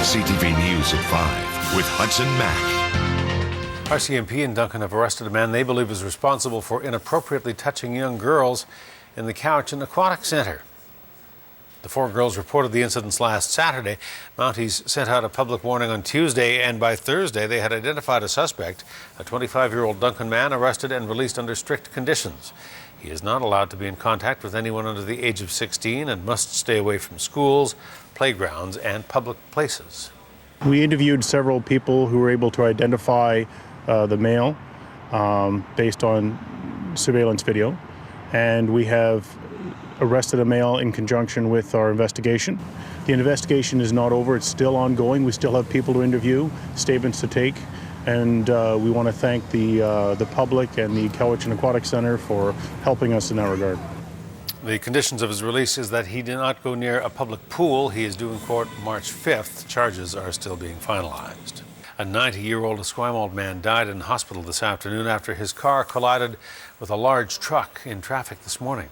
CTV News at 5 with Hudson Mack. RCMP in Duncan have arrested a man they believe is responsible for inappropriately touching young girls in the Cowichan Aquatic Centre. The 4 girls reported the incidents last Saturday. Mounties sent out a public warning on Tuesday, and by Thursday they had identified a suspect, a 25-year-old Duncan man arrested and released under strict conditions. He is not allowed to be in contact with anyone under the age of 16 and must stay away from schools, playgrounds, and public places. We interviewed several people who were able to identify the male based on surveillance video, and we have arrested a male in conjunction with our investigation. The investigation is not over, it's still ongoing. We still have people to interview, statements to take, and we want to thank the public and the Cowichan Aquatic Centre for helping us in that regard. The conditions of his release is that he did not go near a public pool. He is due in court March 5th. Charges are still being finalized. A 90-year-old Esquimalt man died in hospital this afternoon after his car collided with a large truck in traffic this morning.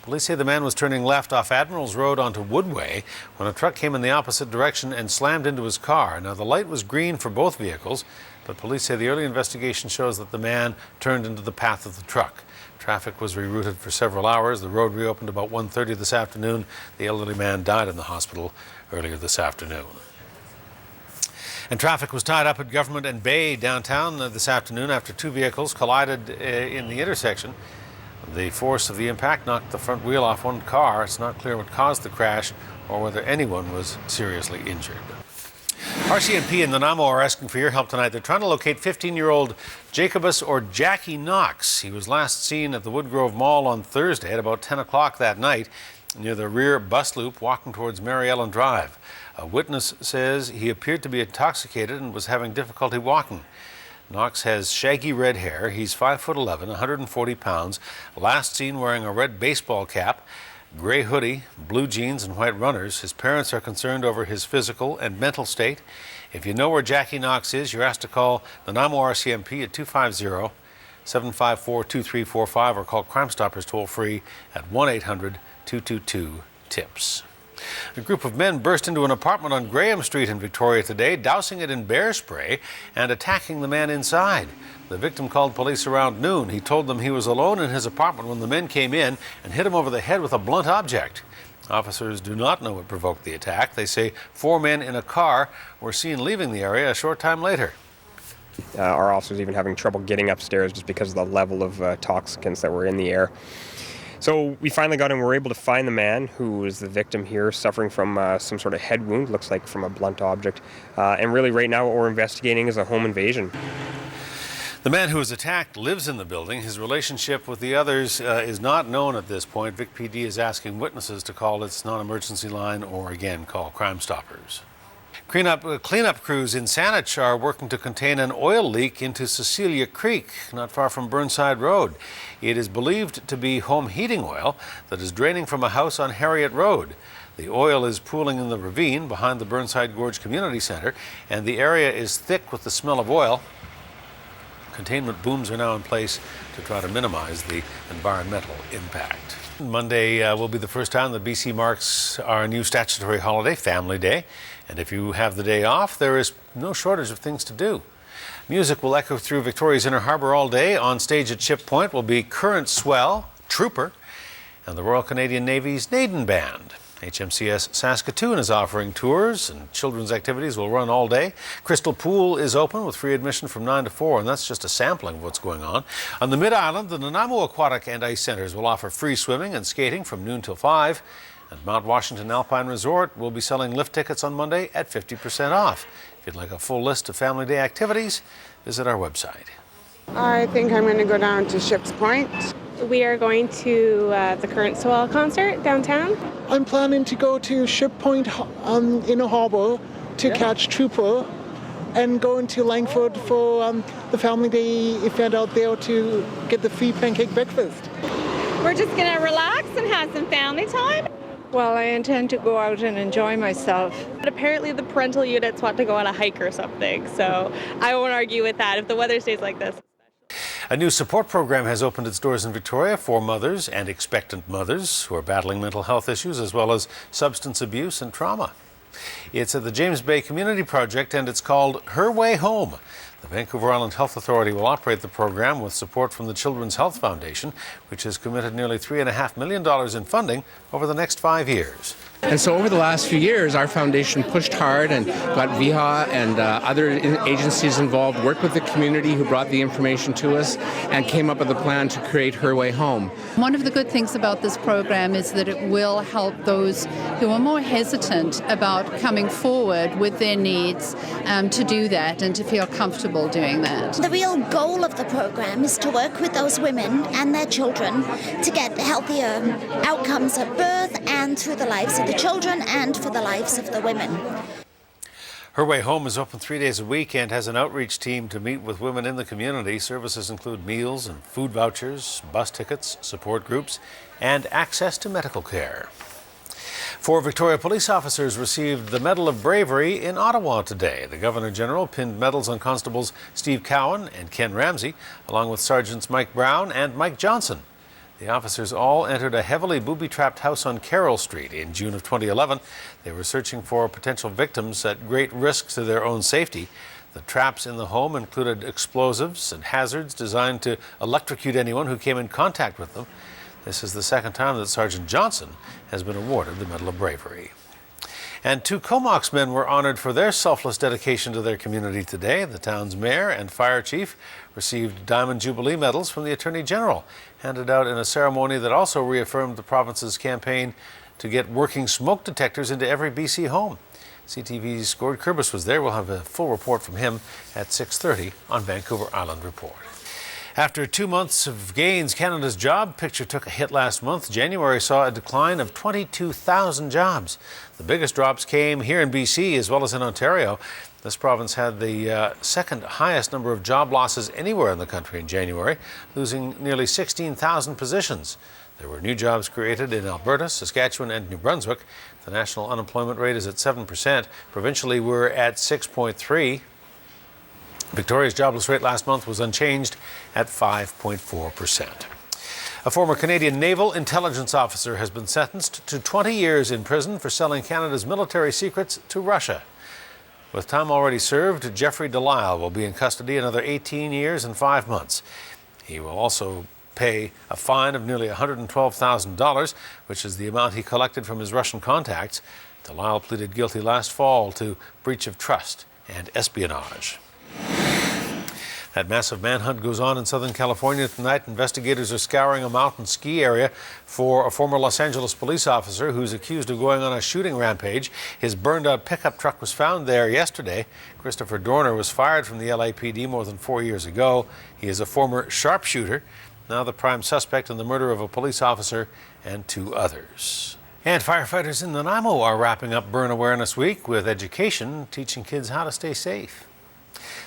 Police say the man was turning left off Admirals Road onto Woodway when a truck came in the opposite direction and slammed into his car. Now, the light was green for both vehicles, but police say the early investigation shows that the man turned into the path of the truck. Traffic was rerouted for several hours. The road reopened about 1:30 this afternoon. The elderly man died in the hospital earlier this afternoon. And traffic was tied up at Government and Bay downtown this afternoon after 2 vehicles collided in the intersection. The force of the impact knocked the front wheel off one car. It's not clear what caused the crash or whether anyone was seriously injured. RCMP and Nanaimo are asking for your help tonight. They're trying to locate 15-year-old Jacobus or Jackie Knox. He was last seen at the Woodgrove Mall on Thursday at about 10 o'clock that night near the rear bus loop walking towards Mary Ellen Drive. A witness says he appeared to be intoxicated and was having difficulty walking. Knox has shaggy red hair. He's 5'11", 140 pounds, last seen wearing a red baseball cap, gray hoodie, blue jeans, and white runners. His parents are concerned over his physical and mental state. If you know where Jackie Knox is, you're asked to call Nanaimo RCMP at 250-754-2345 or call Crime Stoppers toll-free at 1-800-222-TIPS. A group of men burst into an apartment on Graham Street in Victoria today, dousing it in bear spray and attacking the man inside. The victim called police around noon. He told them he was alone in his apartment when the men came in and hit him over the head with a blunt object. Officers do not know what provoked the attack. They say 4 men in a car were seen leaving the area a short time later. Our officers even having trouble getting upstairs just because of the level of toxicants that were in the air. So we finally got him. We were able to find the man who was the victim here, suffering from some sort of head wound, looks like from a blunt object. And really right now what we're investigating is a home invasion. The man who was attacked lives in the building. His relationship with the others is not known at this point. Vic PD is asking witnesses to call its non-emergency line or again call Crime Stoppers. Cleanup crews in Saanich are working to contain an oil leak into Cecilia Creek, not far from Burnside Road. It is believed to be home heating oil that is draining from a house on Harriet Road. The oil is pooling in the ravine behind the Burnside Gorge Community Center, and the area is thick with the smell of oil. Containment booms are now in place to try to minimize the environmental impact. Monday will be the first time that BC marks our new statutory holiday, Family Day. And if you have the day off, there is no shortage of things to do. Music will echo through Victoria's Inner Harbour all day. On stage at Ship Point will be Current Swell, Trooper, and the Royal Canadian Navy's Naden Band. HMCS Saskatoon is offering tours, and children's activities will run all day. Crystal Pool is open with free admission from 9 to 4, and that's just a sampling of what's going on. On the Mid-Island, the Nanaimo Aquatic and Ice Centres will offer free swimming and skating from noon till 5. And Mount Washington Alpine Resort will be selling lift tickets on Monday at 50% off. If you'd like a full list of Family Day activities, visit our website. I think I'm going to go down to Ships Point. We are going to the Current Swell concert downtown. I'm planning to go to Ship Point in a harbour to catch Trooper and go into Langford for the Family Day event out there to get the free pancake breakfast. We're just going to relax and have some family time. Well, I intend to go out and enjoy myself. But apparently the parental units want to go on a hike or something, so I won't argue with that if the weather stays like this. A new support program has opened its doors in Victoria for mothers and expectant mothers who are battling mental health issues as well as substance abuse and trauma. It's at the James Bay Community Project, and it's called Her Way Home. The Vancouver Island Health Authority will operate the program with support from the Children's Health Foundation, which has committed nearly $3.5 million in funding over the next 5 years. And so over the last few years, our foundation pushed hard and got VIHA and other agencies involved, worked with the community who brought the information to us, and came up with a plan to create Her Way Home. One of the good things about this program is that it will help those who are more hesitant about coming forward with their needs to do that and to feel comfortable doing that. The real goal of the program is to work with those women and their children to get healthier outcomes at birth and through the lives of the children and for the lives of the women. Her Way Home is open 3 days a week and has an outreach team to meet with women in the community. Services include meals and food vouchers, bus tickets, support groups, and access to medical care. 4 Victoria police officers received the Medal of Bravery in Ottawa today. The Governor-General pinned medals on Constables Steve Cowan and Ken Ramsey, along with Sergeants Mike Brown and Mike Johnson. The officers all entered a heavily booby-trapped house on Carroll Street in June of 2011. They were searching for potential victims at great risk to their own safety. The traps in the home included explosives and hazards designed to electrocute anyone who came in contact with them. This is the second time that Sergeant Johnson has been awarded the Medal of Bravery. And 2 Comox men were honored for their selfless dedication to their community today. The town's mayor and fire chief received Diamond Jubilee medals from the Attorney General, handed out in a ceremony that also reaffirmed the province's campaign to get working smoke detectors into every BC home. CTV's Gord Kurbis was there. We'll have a full report from him at 6:30 on Vancouver Island Report. After 2 months of gains, Canada's job picture took a hit last month. January saw a decline of 22,000 jobs. The biggest drops came here in BC as well as in Ontario. This province had the second highest number of job losses anywhere in the country in January, losing nearly 16,000 positions. There were new jobs created in Alberta, Saskatchewan, and New Brunswick. The national unemployment rate is at 7%. Provincially, we're at 6.3%. Victoria's jobless rate last month was unchanged at 5.4%. A former Canadian naval intelligence officer has been sentenced to 20 years in prison for selling Canada's military secrets to Russia. With time already served, Jeffrey Delisle will be in custody another 18 years and 5 months. He will also pay a fine of nearly $112,000, which is the amount he collected from his Russian contacts. Delisle pleaded guilty last fall to breach of trust and espionage. That massive manhunt goes on in Southern California tonight. Investigators are scouring a mountain ski area for a former Los Angeles police officer who's accused of going on a shooting rampage. His burned-out pickup truck was found there yesterday. Christopher Dorner was fired from the LAPD more than 4 years ago. He is a former sharpshooter, now the prime suspect in the murder of a police officer and 2 others. And firefighters in Nanaimo are wrapping up Burn Awareness Week with education, teaching kids how to stay safe.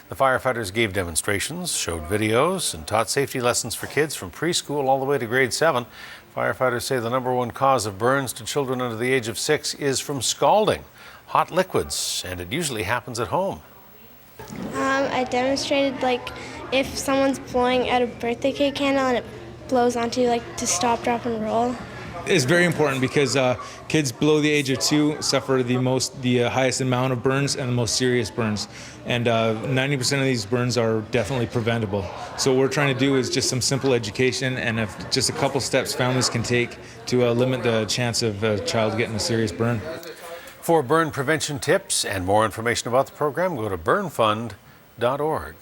The firefighters gave demonstrations, showed videos, and taught safety lessons for kids from preschool all the way to grade 7. Firefighters say the #1 cause of burns to children under the age of 6 is from scalding, hot liquids, and it usually happens at home. I demonstrated if someone's blowing out a birthday cake candle and it blows onto to stop, drop, and roll. It's very important because kids below the age of 2 suffer the highest amount of burns and the most serious burns. And 90% of these burns are definitely preventable. So what we're trying to do is just some simple education and just a couple steps families can take to limit the chance of a child getting a serious burn. For burn prevention tips and more information about the program, go to burnfund.org.